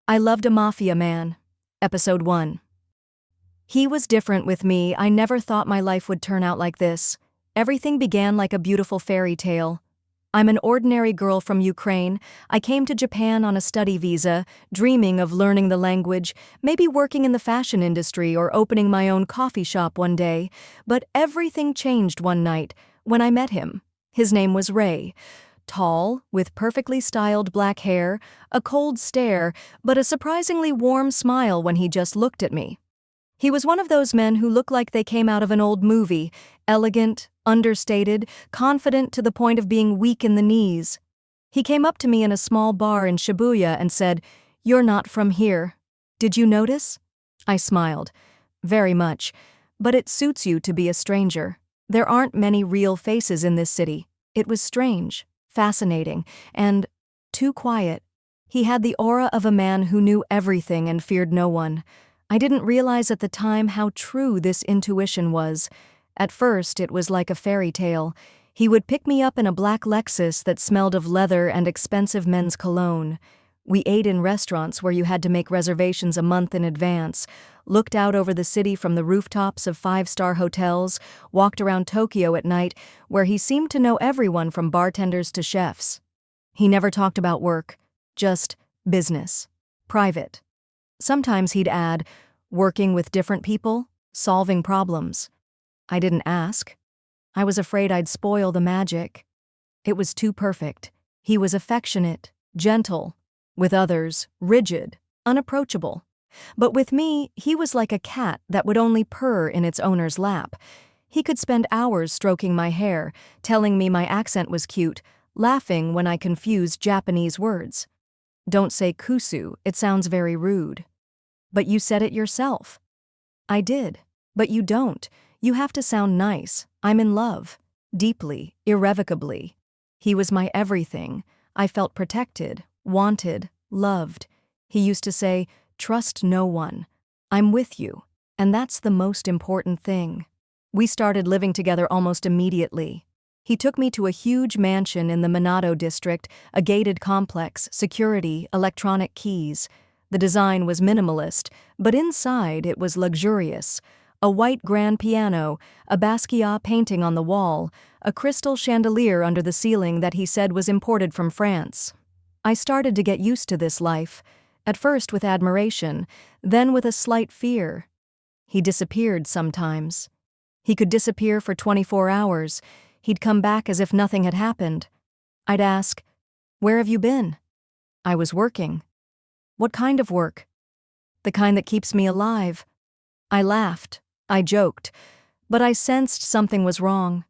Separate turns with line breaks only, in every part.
I loved a Mafia Man. Episode 1. He was different with me. I never thought my life would turn out like this. Everything began like a beautiful fairy tale. I'm an ordinary girl from Ukraine. I came to Japan on a study visa, dreaming of learning the language, maybe working in the fashion industry or opening my own coffee shop one day. But everything changed one night when I met him. His name was Ray. Tall, with perfectly styled black hair, a cold stare, but a surprisingly warm smile when he just looked at me. He was one of those men who look like they came out of an old movie, elegant, understated, confident to the point of being weak in the knees. He came up to me in a small bar in Shibuya and said, "You're not from here. Did you notice?" I smiled. "Very much. But it suits you to be a stranger. There aren't many real faces in this city." It was strange, fascinating, and too quiet. He had the aura of a man who knew everything and feared no one. I didn't realize at the time how true this intuition was. At first, it was like a fairy tale. He would pick me up in a black Lexus that smelled of leather and expensive men's cologne. We ate in restaurants where you had to make reservations a month in advance, looked out over the city from the rooftops of five-star hotels, walked around Tokyo at night, where he seemed to know everyone from bartenders to chefs. He never talked about work, just business, private. Sometimes he'd add, working with different people, solving problems. I didn't ask. I was afraid I'd spoil the magic. It was too perfect. He was affectionate, gentle. With others, rigid, unapproachable. But with me, he was like a cat that would only purr in its owner's lap. He could spend hours stroking my hair, telling me my accent was cute, laughing when I confused Japanese words. "Don't say kusu, it sounds very rude." "But you said it yourself." "I did. But you don't. You have to sound nice. I'm in love. Deeply, irrevocably." He was my everything. I felt protected, wanted, loved. He used to say, "Trust no one. I'm with you." And that's the most important thing. We started living together almost immediately. He took me to a huge mansion in the Minato district, a gated complex, security, electronic keys. The design was minimalist, but inside it was luxurious. A white grand piano, a Basquiat painting on the wall, a crystal chandelier under the ceiling that he said was imported from France. I started to get used to this life, at first with admiration, then with a slight fear. He disappeared sometimes. He could disappear for 24 hours. He'd come back as if nothing had happened. I'd ask, "Where have you been?" "I was working." "What kind of work?" "The kind that keeps me alive." I laughed. I joked. But I sensed something was wrong.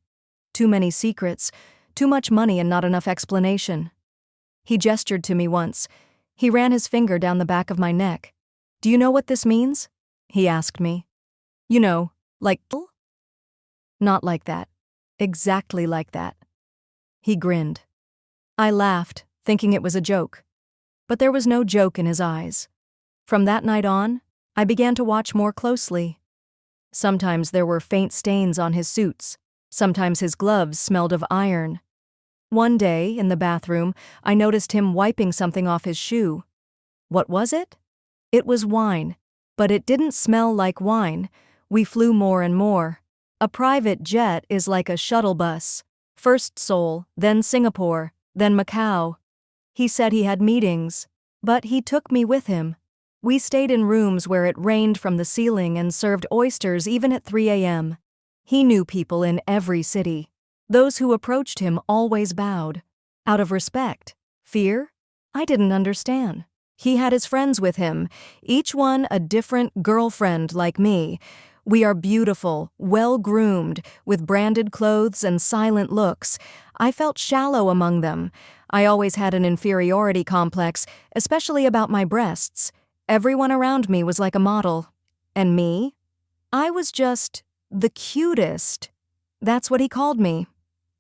Too many secrets, too much money and not enough explanation. He gestured to me once. He ran his finger down the back of my neck. "Do you know what this means?" he asked me. "You know, like..." "Not like that. Exactly like that." He grinned. I laughed, thinking it was a joke. But there was no joke in his eyes. From that night on, I began to watch more closely. Sometimes there were faint stains on his suits. Sometimes his gloves smelled of iron. One day, in the bathroom, I noticed him wiping something off his shoe. What was it? It was wine. But it didn't smell like wine. We flew more and more. A private jet is like a shuttle bus. First Seoul, then Singapore, then Macau. He said he had meetings, but he took me with him. We stayed in rooms where it rained from the ceiling and served oysters even at 3 a.m. He knew people in every city. Those who approached him always bowed. Out of respect. Fear? I didn't understand. He had his friends with him, each one a different girlfriend like me. We are beautiful, well-groomed, with branded clothes and silent looks. I felt shallow among them. I always had an inferiority complex, especially about my breasts. Everyone around me was like a model. And me? I was just the cutest. That's what he called me.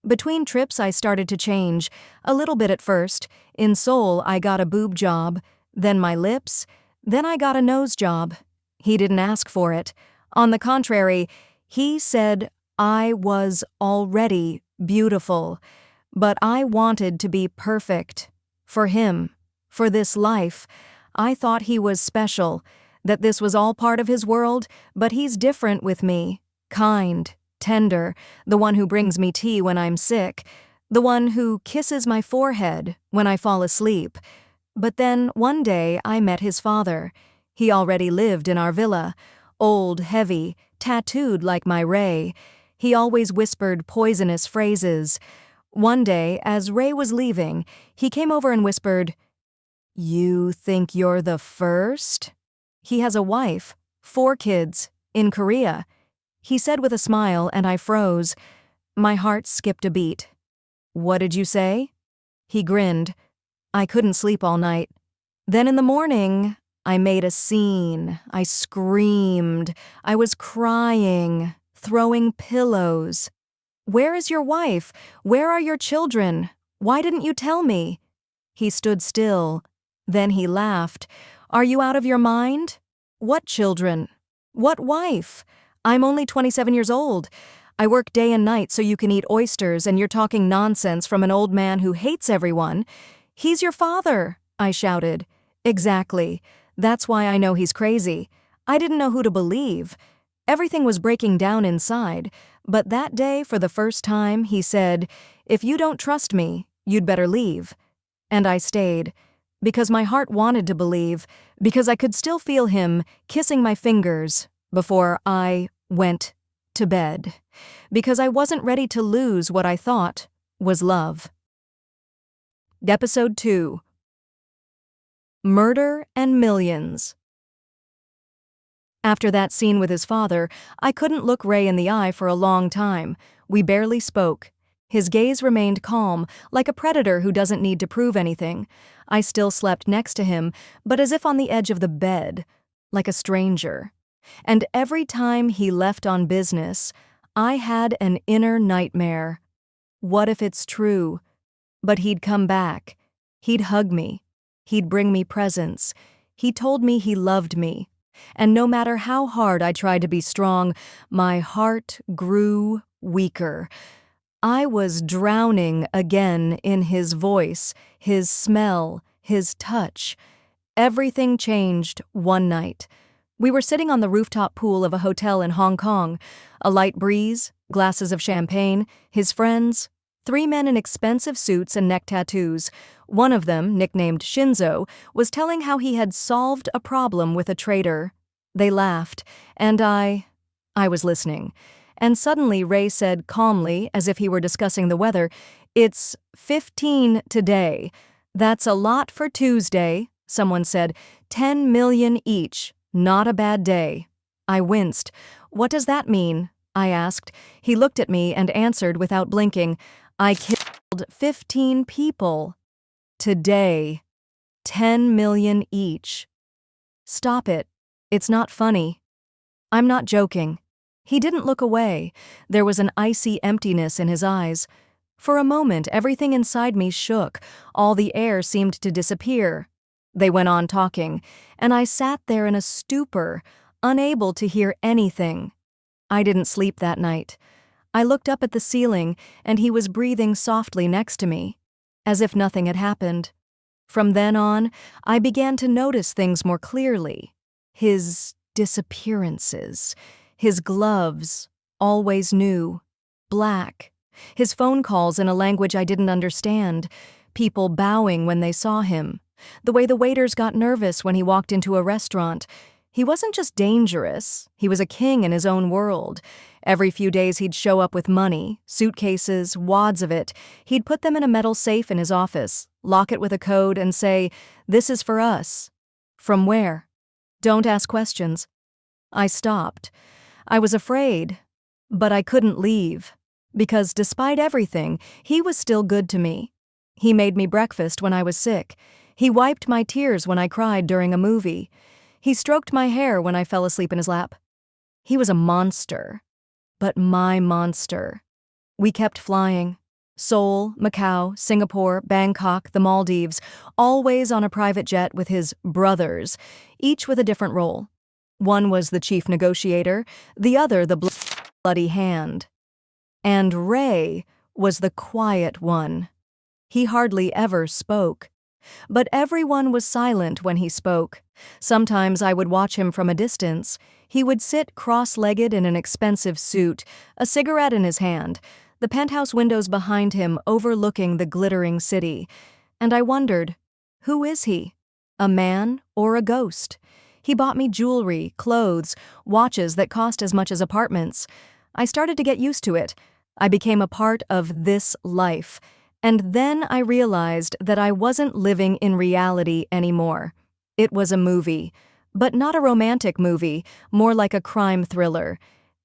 Between trips I started to change, a little bit at first. In Seoul I got a boob job, then my lips, then I got a nose job. He didn't ask for it. On the contrary, he said I was already beautiful, but I wanted to be perfect. For him, for this life, I thought he was special, that this was all part of his world, but he's different with me. Kind, tender, the one who brings me tea when I'm sick, the one who kisses my forehead when I fall asleep. But then, one day, I met his father. He already lived in our villa. Old, heavy, tattooed like my Ray. He always whispered poisonous phrases. One day, as Ray was leaving, he came over and whispered, "You think you're the first?" He has a wife, 4 kids, in Korea. He said with a smile, and I froze. My heart skipped a beat. "What did you say?" He grinned. I couldn't sleep all night. Then in the morning, I made a scene. I screamed. I was crying, throwing pillows. "Where is your wife? Where are your children? Why didn't you tell me?" He stood still. Then he laughed. "Are you out of your mind? What children? What wife? I'm only 27 years old. I work day and night so you can eat oysters, and you're talking nonsense from an old man who hates everyone." "He's your father," I shouted. "Exactly. That's why I know he's crazy. I didn't know who to believe. Everything was breaking down inside, but that day, for the first time, he said, 'If you don't trust me, you'd better leave.' And I stayed, because my heart wanted to believe, because I could still feel him kissing my fingers before I went to bed, because I wasn't ready to lose what I thought was love. Episode 2. Murder and Millions. After that scene with his father, I couldn't look Ray in the eye for a long time. We barely spoke. His gaze remained calm, like a predator who doesn't need to prove anything. I still slept next to him, but as if on the edge of the bed, like a stranger. And every time he left on business, I had an inner nightmare. What if it's true? But he'd come back. He'd hug me. He'd bring me presents. He told me he loved me. And no matter how hard I tried to be strong, my heart grew weaker. I was drowning again in his voice, his smell, his touch. Everything changed one night. We were sitting on the rooftop pool of a hotel in Hong Kong. A light breeze, glasses of champagne, his friends, 3 men in expensive suits and neck tattoos. One of them, nicknamed Shinzo, was telling how he had solved a problem with a traitor. They laughed, and I was listening. And suddenly Ray said calmly, as if he were discussing the weather, "It's 15 today. That's a lot for Tuesday," someone said. 10 million each. Not a bad day. I winced. "What does that mean?" I asked. He looked at me and answered without blinking. "I killed 15 people. Today. 10 million each." "Stop it. It's not funny." "I'm not joking." He didn't look away. There was an icy emptiness in his eyes. For a moment, everything inside me shook. All the air seemed to disappear. They went on talking, and I sat there in a stupor, unable to hear anything. I didn't sleep that night. I looked up at the ceiling, and he was breathing softly next to me, as if nothing had happened. From then on, I began to notice things more clearly. His disappearances. His gloves, always new, black. His phone calls in a language I didn't understand. People bowing when they saw him. The way the waiters got nervous when he walked into a restaurant. He wasn't just dangerous, he was a king in his own world. Every few days he'd show up with money, suitcases, wads of it. He'd put them in a metal safe in his office, lock it with a code, and say, "This is for us." From where? Don't ask questions. I stopped. I was afraid, but I couldn't leave, because despite everything, he was still good to me. He made me breakfast when I was sick. He wiped my tears when I cried during a movie. He stroked my hair when I fell asleep in his lap. He was a monster, but my monster. We kept flying. Seoul, Macau, Singapore, Bangkok, the Maldives, always on a private jet with his brothers, each with a different role. One was the chief negotiator, the other the bloody hand. And Ray was the quiet one. He hardly ever spoke. But everyone was silent when he spoke. Sometimes I would watch him from a distance. He would sit cross-legged in an expensive suit, a cigarette in his hand, the penthouse windows behind him overlooking the glittering city. And I wondered, who is he? A man or a ghost? He bought me jewelry, clothes, watches that cost as much as apartments. I started to get used to it. I became a part of this life. And then I realized that I wasn't living in reality anymore. It was a movie, but not a romantic movie, more like a crime thriller.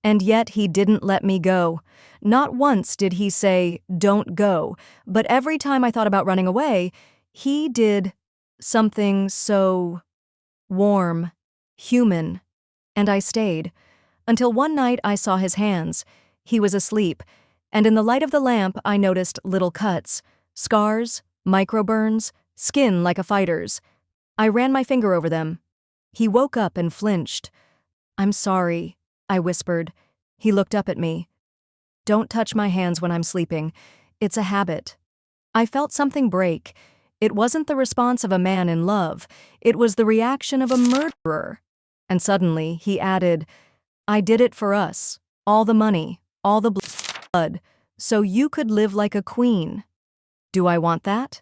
And yet he didn't let me go. Not once did he say, "Don't go," but every time I thought about running away, he did something so warm, human, and I stayed. Until one night I saw his hands. He was asleep, and in the light of the lamp I noticed little cuts, scars, microburns, skin like a fighter's. I ran my finger over them. He woke up and flinched. "I'm sorry," I whispered. He looked up at me. "Don't touch my hands when I'm sleeping. It's a habit." I felt something break. It wasn't the response of a man in love. It was the reaction of a murderer. And suddenly he added, "I did it for us. All the money, all the blood, so you could live like a queen." Do I want that?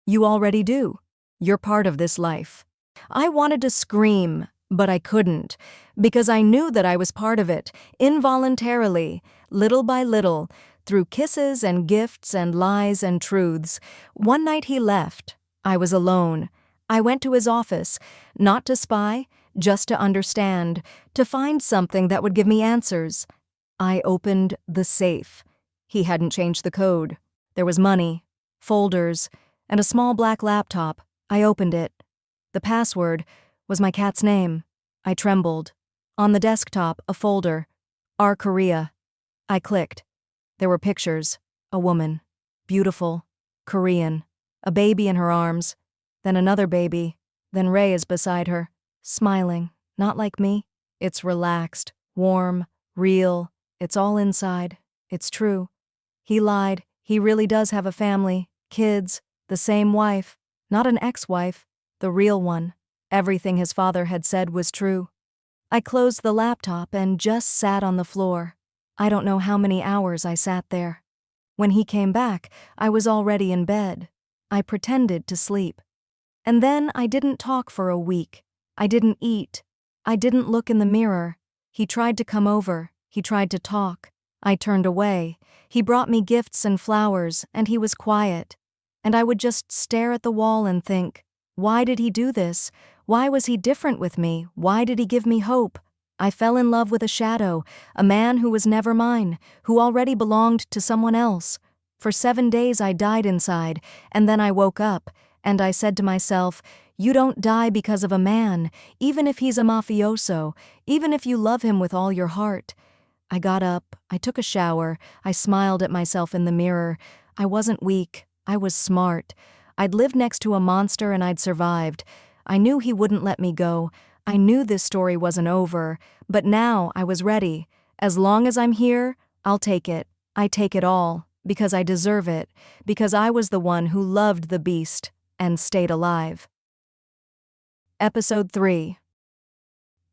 You already do. You're part of this life. I wanted to scream, but I couldn't, because I knew that I was part of it, involuntarily, little by little, through kisses and gifts and lies and truths. One night he left. I was alone. I went to his office, not to spy, just to understand, to find something that would give me answers. I opened the safe. He hadn't changed the code. There was money, folders, and a small black laptop. I opened it. The password was my cat's name. I trembled. On the desktop, a folder. Our Korea. I clicked. There were pictures. A woman. Beautiful. Korean. A baby in her arms. Then another baby. Then Ray is beside her. Smiling. Not like me. It's relaxed. Warm. Real. It's all inside. It's true. He lied. He really does have a family. Kids. The same wife. Not an ex-wife. The real one. Everything his father had said was true. I closed the laptop and just sat on the floor. I don't know how many hours I sat there. When he came back, I was already in bed. I pretended to sleep. And then I didn't talk for a week. I didn't eat. I didn't look in the mirror. He tried to come over. He tried to talk. I turned away. He brought me gifts and flowers, and he was quiet. And I would just stare at the wall and think, why did he do this? Why was he different with me? Why did he give me hope? I fell in love with a shadow, a man who was never mine, who already belonged to someone else. For 7 days I died inside, and then I woke up, and I said to myself, you don't die because of a man, even if he's a mafioso, even if you love him with all your heart. I got up, I took a shower, I smiled at myself in the mirror. I wasn't weak, I was smart. I'd lived next to a monster and I'd survived. I knew he wouldn't let me go. I knew this story wasn't over, but now I was ready. As long as I'm here, I'll take it. I take it all, because I deserve it, because I was the one who loved the beast and stayed alive. Episode 3.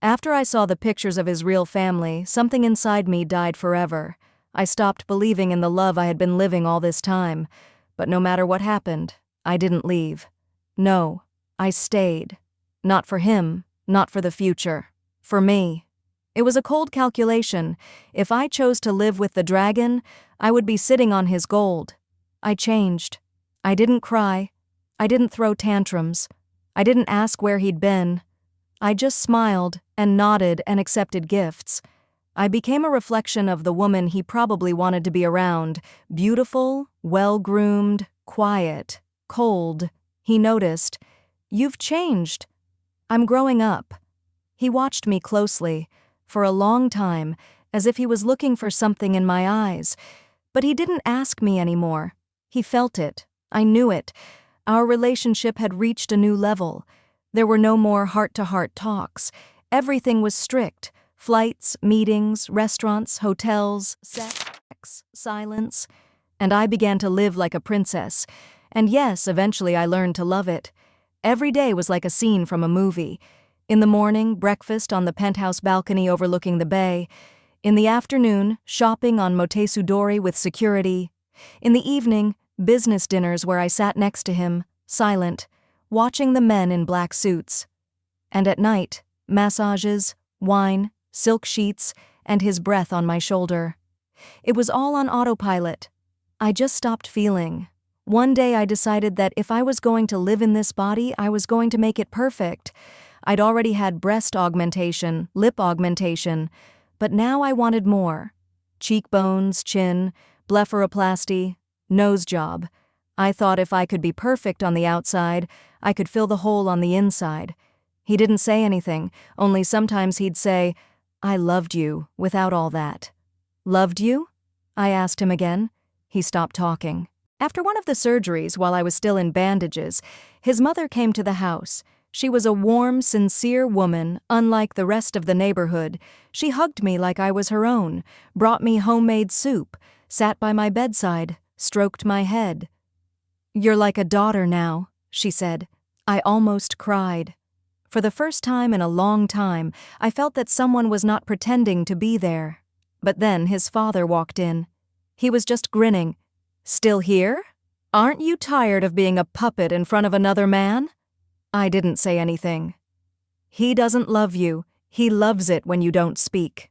After I saw the pictures of his real family, something inside me died forever. I stopped believing in the love I had been living all this time. But no matter what happened, I didn't leave. No, I stayed. Not for him, not for the future. For me. It was a cold calculation. If I chose to live with the dragon, I would be sitting on his gold. I changed. I didn't cry. I didn't throw tantrums. I didn't ask where he'd been. I just smiled and nodded and accepted gifts. I became a reflection of the woman he probably wanted to be around. Beautiful, well-groomed, quiet, cold. He noticed. You've changed. I'm growing up. He watched me closely, for a long time, as if he was looking for something in my eyes. But he didn't ask me anymore. He felt it. I knew it. Our relationship had reached a new level. There were no more heart-to-heart talks. Everything was strict. Flights, meetings, restaurants, hotels, sex, silence. And I began to live like a princess. And yes, eventually I learned to love it. Every day was like a scene from a movie. In the morning, breakfast on the penthouse balcony overlooking the bay. In the afternoon, shopping on Motesudori with security. In the evening, business dinners where I sat next to him, silent, watching the men in black suits. And at night, massages, wine, silk sheets, and his breath on my shoulder. It was all on autopilot. I just stopped feeling. One day I decided that if I was going to live in this body, I was going to make it perfect. I'd already had breast augmentation, lip augmentation, but now I wanted more. Cheekbones, chin, blepharoplasty, nose job. I thought if I could be perfect on the outside, I could fill the hole on the inside. He didn't say anything, only sometimes he'd say, "I loved you," without all that. "Loved you?" I asked him again. He stopped talking. After one of the surgeries, while I was still in bandages, his mother came to the house. She was a warm, sincere woman, unlike the rest of the neighborhood. She hugged me like I was her own, brought me homemade soup, sat by my bedside, stroked my head. "You're like a daughter now," she said. I almost cried. For the first time in a long time, I felt that someone was not pretending to be there. But then his father walked in. He was just grinning. "Still here? Aren't you tired of being a puppet in front of another man?" I didn't say anything. "He doesn't love you. He loves it when you don't speak.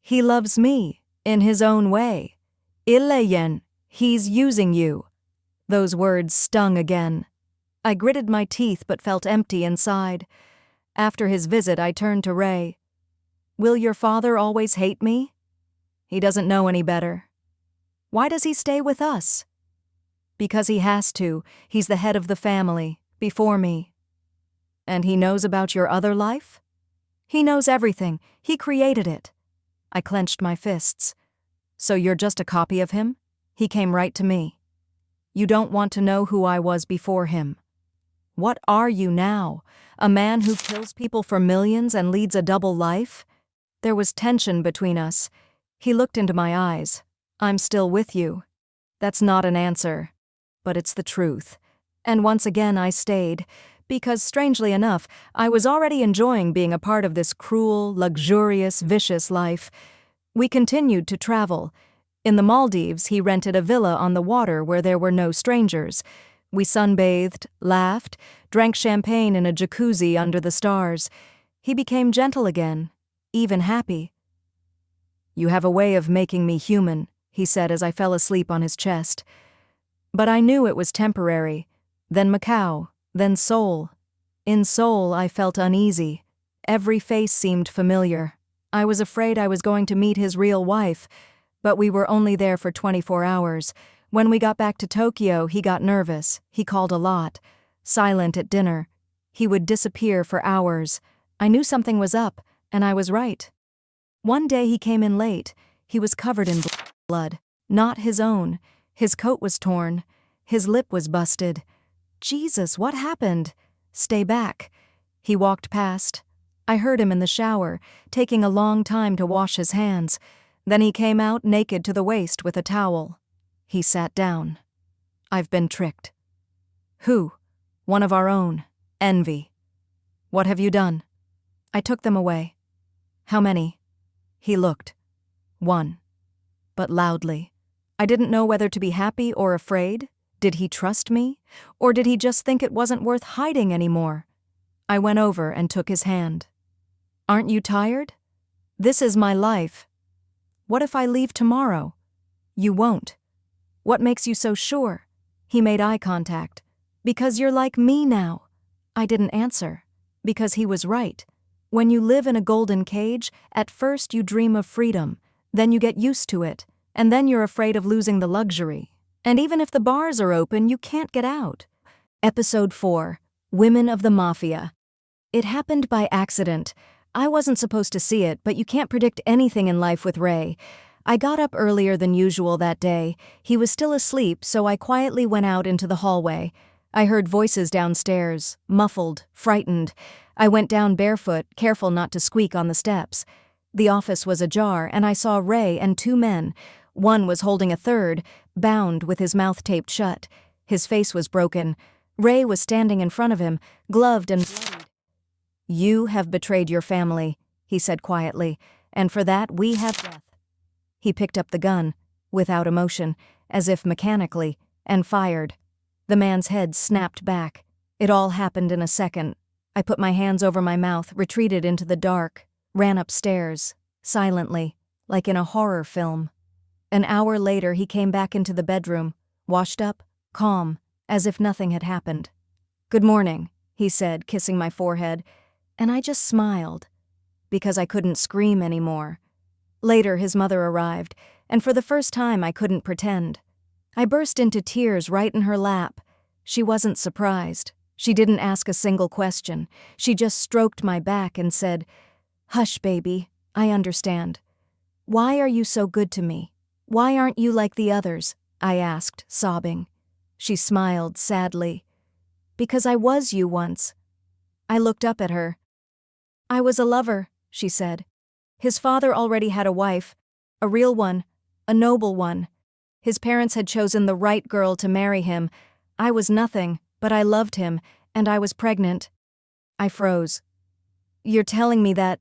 He loves me, in his own way. Illeyen, he's using you." Those words stung again. I gritted my teeth but felt empty inside. After his visit, I turned to Ray. "Will your father always hate me?" "He doesn't know any better." "Why does he stay with us?" "Because he has to. He's the head of the family, before me." "And he knows about your other life?" "He knows everything. He created it." I clenched my fists. "So you're just a copy of him?" He came right to me. "You don't want to know who I was before him. What are you now? A man who kills people for millions and leads a double life?" There was tension between us. He looked into my eyes. "I'm still with you." That's not an answer, but it's the truth. And once again I stayed, because strangely enough, I was already enjoying being a part of this cruel, luxurious, vicious life. We continued to travel. In the Maldives, he rented a villa on the water where there were no strangers. We sunbathed, laughed, drank champagne in a jacuzzi under the stars. He became gentle again, even happy. "You have a way of making me human," he said as I fell asleep on his chest. But I knew it was temporary. Then Macau, then Seoul. In Seoul, I felt uneasy. Every face seemed familiar. I was afraid I was going to meet his real wife, but we were only there for 24 hours. When we got back to Tokyo, he got nervous. He called a lot. Silent at dinner. He would disappear for hours. I knew something was up, and I was right. One day he came in late. He was covered in blood. Not his own. His coat was torn. His lip was busted. "Jesus, what happened?" "Stay back." He walked past. I heard him in the shower, taking a long time to wash his hands. Then he came out naked to the waist with a towel. He sat down. "I've been tricked." "Who?" "One of our own. Envy." "What have you done?" "I took them away." "How many?" He looked. "One." But loudly. I didn't know whether to be happy or afraid. Did he trust me? Or did he just think it wasn't worth hiding anymore? I went over and took his hand. "Aren't you tired? This is my life. What if I leave tomorrow?" "You won't." "What makes you so sure?" He made eye contact. "Because you're like me now." I didn't answer. Because he was right. When you live in a golden cage, at first you dream of freedom, then you get used to it, and then you're afraid of losing the luxury. And even if the bars are open, you can't get out. Episode 4. Women of the Mafia. It happened by accident. I wasn't supposed to see it, but you can't predict anything in life with Ray. I got up earlier than usual that day. He was still asleep, so I quietly went out into the hallway. I heard voices downstairs, muffled, frightened. I went down barefoot, careful not to squeak on the steps. The office was ajar, and I saw Ray and two men. One was holding a third, bound with his mouth taped shut. His face was broken. Ray was standing in front of him, gloved and bloodied. "You have betrayed your family," he said quietly, "and for that we have death." He picked up the gun, without emotion, as if mechanically, and fired. The man's head snapped back. It all happened in a second. I put my hands over my mouth, retreated into the dark, ran upstairs, silently, like in a horror film. An hour later he came back into the bedroom, washed up, calm, as if nothing had happened. "Good morning," he said, kissing my forehead, and I just smiled, because I couldn't scream anymore. Later his mother arrived, and for the first time I couldn't pretend. I burst into tears right in her lap. She wasn't surprised. She didn't ask a single question. She just stroked my back and said, "Hush, baby, I understand." "Why are you so good to me? Why aren't you like the others?" I asked, sobbing. She smiled sadly. "Because I was you once." I looked up at her. "I was a lover," she said. "His father already had a wife, a real one, a noble one. His parents had chosen the right girl to marry him. I was nothing, but I loved him, and I was pregnant." I froze. "You're telling me that,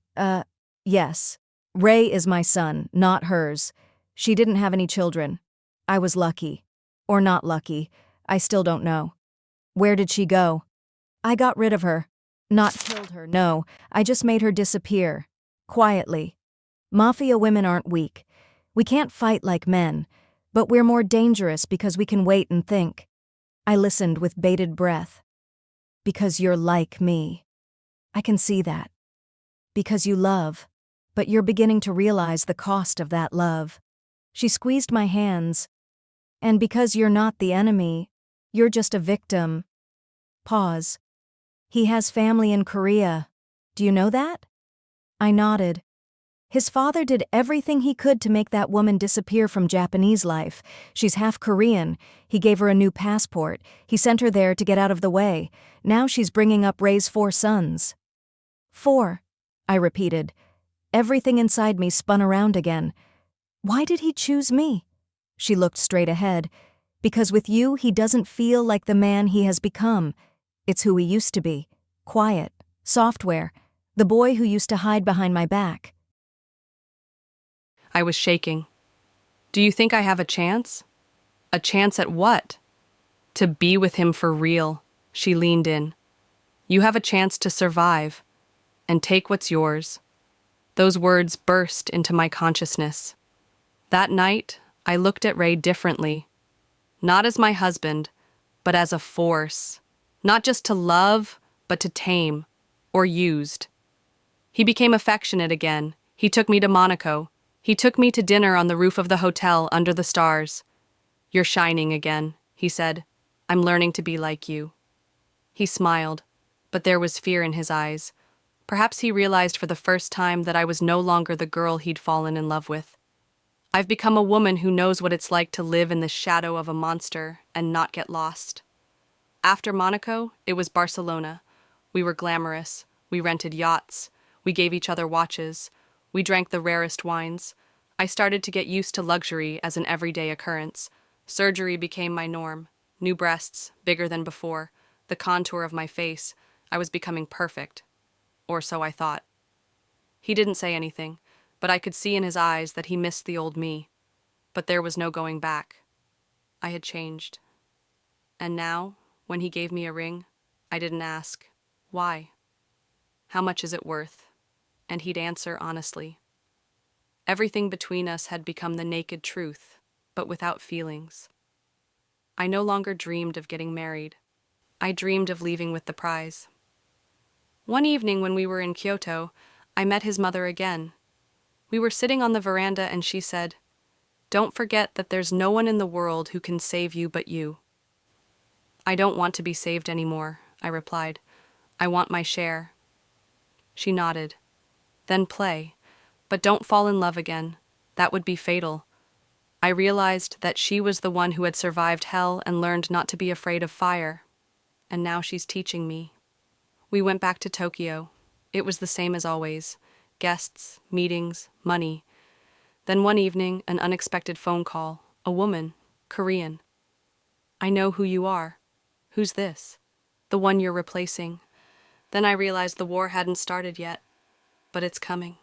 yes. Ray is my son, not hers. She didn't have any children. I was lucky. Or not lucky. I still don't know." "Where did she go?" "I got rid of her. Not killed her, no. I just made her disappear. Quietly. Mafia women aren't weak. We can't fight like men, but we're more dangerous because we can wait and think." I listened with bated breath. "Because you're like me. I can see that. Because you love, but you're beginning to realize the cost of that love." She squeezed my hands. "And because you're not the enemy, you're just a victim." Pause. "He has family in Korea. Do you know that?" I nodded. "His father did everything he could to make that woman disappear from Japanese life. She's half Korean. He gave her a new passport. He sent her there to get out of the way. Now she's bringing up Ray's 4 sons." "4," I repeated. Everything inside me spun around again. "Why did he choose me?" She looked straight ahead. "Because with you he doesn't feel like the man he has become. It's who he used to be. Quiet. Software. The boy who used to hide behind my back."
I was shaking. "Do you think I have a chance?" "A chance at what?" "To be with him for real." She leaned in. "You have a chance to survive and take what's yours." Those words burst into my consciousness. That night, I looked at Ray differently. Not as my husband, but as a force. Not just to love, but to tame, or used. He became affectionate again. He took me to Monaco. He took me to dinner on the roof of the hotel under the stars. "You're shining again," he said. "I'm learning to be like you." He smiled, but there was fear in his eyes. Perhaps he realized for the first time that I was no longer the girl he'd fallen in love with. I've become a woman who knows what it's like to live in the shadow of a monster and not get lost. After Monaco, it was Barcelona. We were glamorous. We rented yachts. We gave each other watches. We drank the rarest wines. I started to get used to luxury as an everyday occurrence. Surgery became my norm. New breasts, bigger than before. The contour of my face. I was becoming perfect. Or so I thought. He didn't say anything, but I could see in his eyes that he missed the old me. But there was no going back. I had changed. And now, when he gave me a ring, I didn't ask, "Why? How much is it worth?" And he'd answer honestly. Everything between us had become the naked truth, but without feelings. I no longer dreamed of getting married. I dreamed of leaving with the prize. One evening when we were in Kyoto, I met his mother again. We were sitting on the veranda and she said, "Don't forget that there's no one in the world who can save you but you." "I don't want to be saved anymore," I replied. "I want my share." She nodded. "Then play. But don't fall in love again. That would be fatal." I realized that she was the one who had survived hell and learned not to be afraid of fire. And now she's teaching me. We went back to Tokyo. It was the same as always. Guests, meetings, money. Then one evening, an unexpected phone call. A woman, Korean. I know who you are. Who's this? The one you're replacing. Then I realized the war hadn't started yet, but it's coming.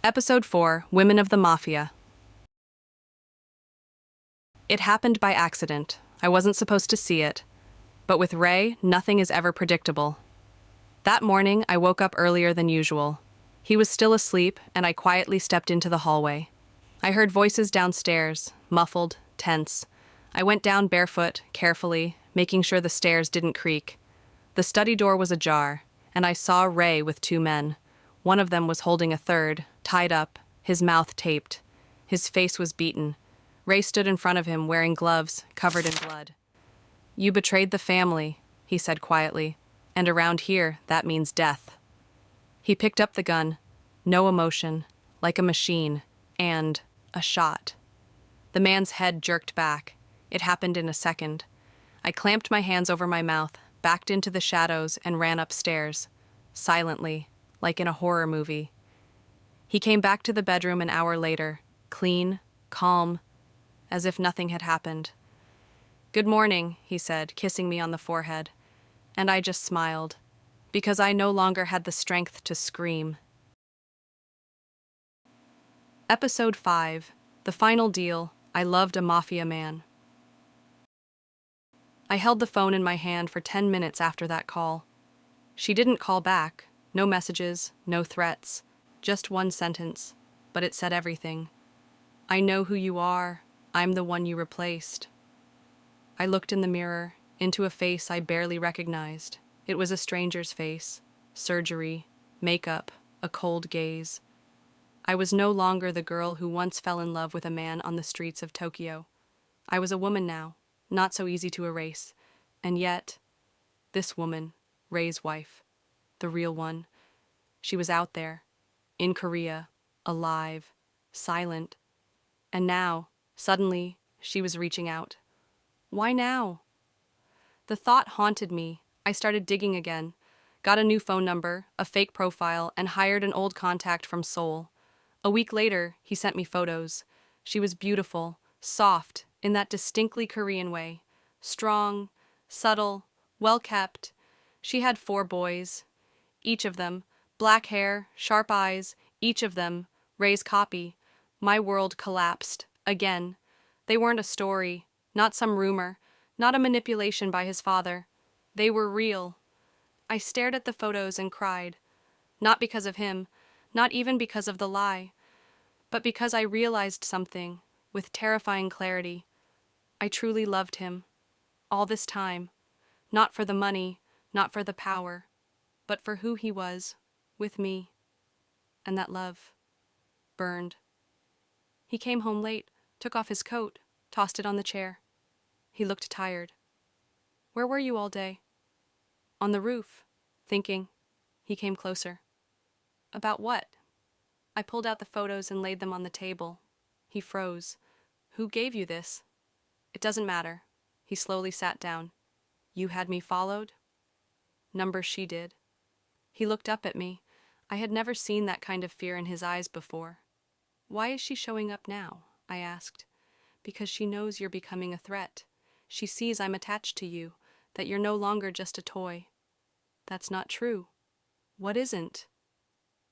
Episode 4, Women of the Mafia. It happened by accident. I wasn't supposed to see it. But with Ray, nothing is ever predictable. That morning, I woke up earlier than usual. He was still asleep, and I quietly stepped into the hallway. I heard voices downstairs, muffled, tense. I went down barefoot, carefully, making sure the stairs didn't creak. The study door was ajar, and I saw Ray with 2 men. One of them was holding a third, tied up, his mouth taped. His face was beaten. Ray stood in front of him wearing gloves, covered in blood. "You betrayed the family," he said quietly, "and around here, that means death." He picked up the gun, no emotion, like a machine, and a shot. The man's head jerked back. It happened in a second. I clamped my hands over my mouth, backed into the shadows, and ran upstairs, silently, like in a horror movie. He came back to the bedroom an hour later, clean, calm, as if nothing had happened. "Good morning," he said, kissing me on the forehead. And I just smiled, because I no longer had the strength to scream. Episode 5, The Final Deal. I Loved a Mafia Man. I held the phone in my hand for 10 minutes after that call. She didn't call back. No messages, no threats. Just one sentence, but it said everything. "I know who you are. I'm the one you replaced." I looked in the mirror, into a face I barely recognized. It was a stranger's face. Surgery, makeup, a cold gaze. I was no longer the girl who once fell in love with a man on the streets of Tokyo. I was a woman now, not so easy to erase. And yet, this woman, Ray's wife, the real one, she was out there, in Korea, alive, silent. And now, suddenly, she was reaching out. Why now? The thought haunted me. I started digging again, got a new phone number, a fake profile, and hired an old contact from Seoul. A week later, he sent me photos. She was beautiful, soft, in that distinctly Korean way. Strong, subtle, well-kept. She had 4 boys. Each of them, black hair, sharp eyes, each of them, Ray's copy. My world collapsed, again. They weren't a story, not some rumor, not a manipulation by his father. They were real. I stared at the photos and cried. Not because of him, not even because of the lie, but because I realized something, with terrifying clarity. I truly loved him. All this time. Not for the money, not for the power, but for who he was, with me. And that love burned. He came home late, took off his coat, tossed it on the chair. He looked tired. "Where were you all day?" "On the roof, thinking." He came closer. "About what?" I pulled out the photos and laid them on the table. He froze. "Who gave you this?" "It doesn't matter." He slowly sat down. "You had me followed?" "Number she did." He looked up at me. I had never seen that kind of fear in his eyes before. "Why is she showing up now?" I asked. "Because she knows you're becoming a threat. She sees I'm attached to you, that you're no longer just a toy." "That's not true." "What isn't?"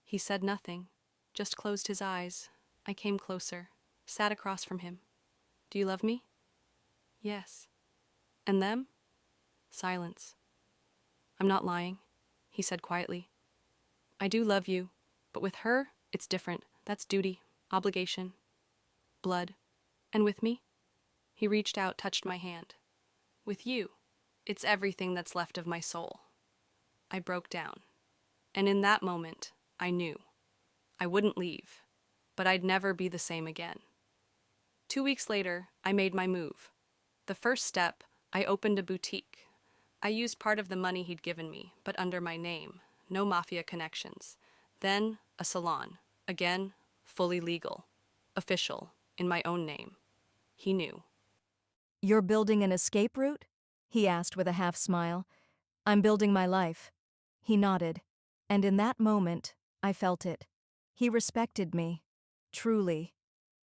He said nothing, just closed his eyes. I came closer, sat across from him. "Do you love me?" "Yes." "And them?" Silence. "I'm not lying," he said quietly. "I do love you, but with her, it's different. That's duty, obligation, blood. And with me?" He reached out, touched my hand. "With you, it's everything that's left of my soul." I broke down. And in that moment, I knew. I wouldn't leave, but I'd never be the same again. 2 weeks later, I made my move. The first step, I opened a boutique. I used part of the money he'd given me, but under my name, no mafia connections. Then, a salon. Again, fully legal. Official, in my own name. He knew.
"You're building an escape route?" he asked with a half smile. "I'm building my life." He nodded. And in that moment, I felt it. He respected me. Truly.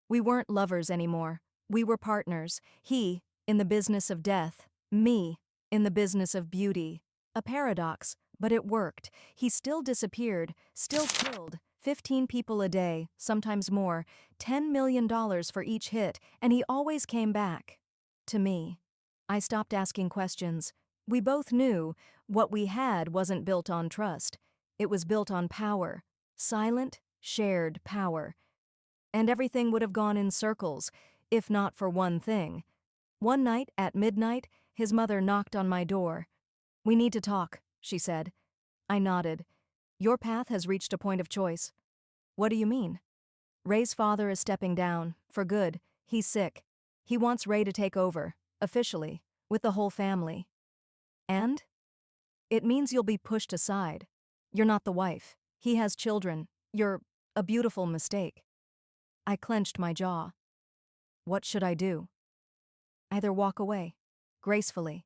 We weren't lovers anymore. We were partners. He, in the business of death, me in the business of beauty. A paradox, but it worked. He still disappeared, still killed 15 people a day, sometimes more, $10 million for each hit, and he always came back. To me. I stopped asking questions. We both knew what we had wasn't built on trust. It was built on power. Silent, shared power. And everything would have gone in circles, if not for one thing. One night, at midnight, his mother knocked on my door. "We need to talk," she said. I nodded. "Your path has reached a point of choice." "What do you mean?" "Ray's father is stepping down, for good. He's sick. He wants Ray to take over, officially, with the whole family." "And?" "It means you'll be pushed aside. You're not the wife. He has children. You're a beautiful mistake." I clenched my jaw. What should I do? Either walk away, gracefully.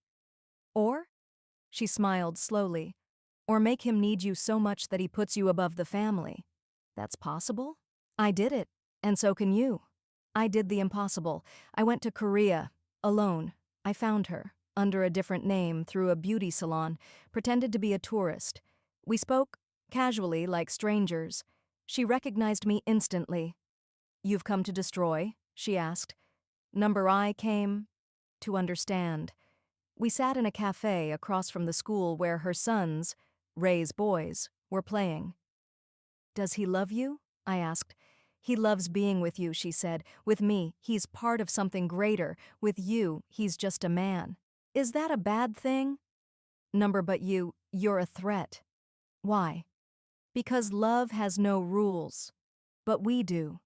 Or, she smiled slowly, or make him need you so much that he puts you above the family. That's possible? I did it, and so can you. I did the impossible. I went to Korea, alone. I found her, under a different name, through a beauty salon, pretended to be a tourist. We spoke, casually, like strangers. She recognized me instantly. "You've come to destroy?" she asked. Number I came to understand. We sat in a cafe across from the school where her sons, Ray's boys, were playing. "Does he love you?" I asked. "He loves being with you," she said. "With me, he's part of something greater. With you, he's just a man." "Is that a bad thing?" "Number but you're a threat." "Why?" "Because love has no rules. But we do."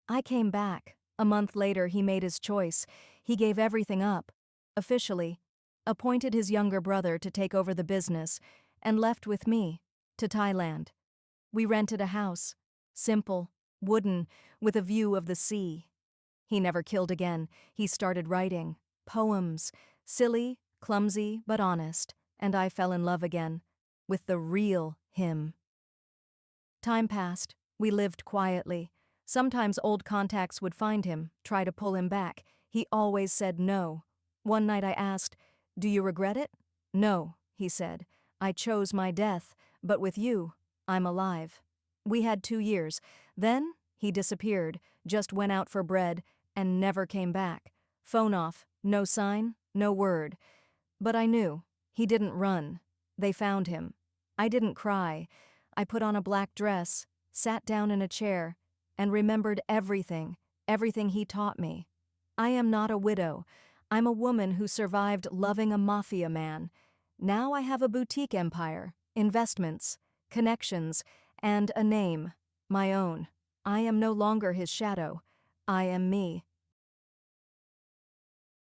I came back. A month later, he made his choice. He gave everything up. Officially. Appointed his younger brother to take over the business, and left with me, to Thailand. We rented a house. Simple, wooden, with a view of the sea. He never killed again. He started writing. Poems. Silly, clumsy, but honest. And I fell in love again. With the real him. Time passed. We lived quietly. Sometimes old contacts would find him, try to pull him back. He always said no. One night I asked, "Do you regret it?" "No," he said. "I chose my death, but with you, I'm alive." We had 2 years. Then, he disappeared, just went out for bread, and never came back. Phone off, no sign, no word. But I knew. He didn't run. They found him. I didn't cry. I put on a black dress, sat down in a chair, and remembered everything he taught me. I am not a widow. I'm a woman who survived loving a mafia man. Now I have a boutique empire, investments, connections, and a name, my own. I am no longer his shadow. I am me.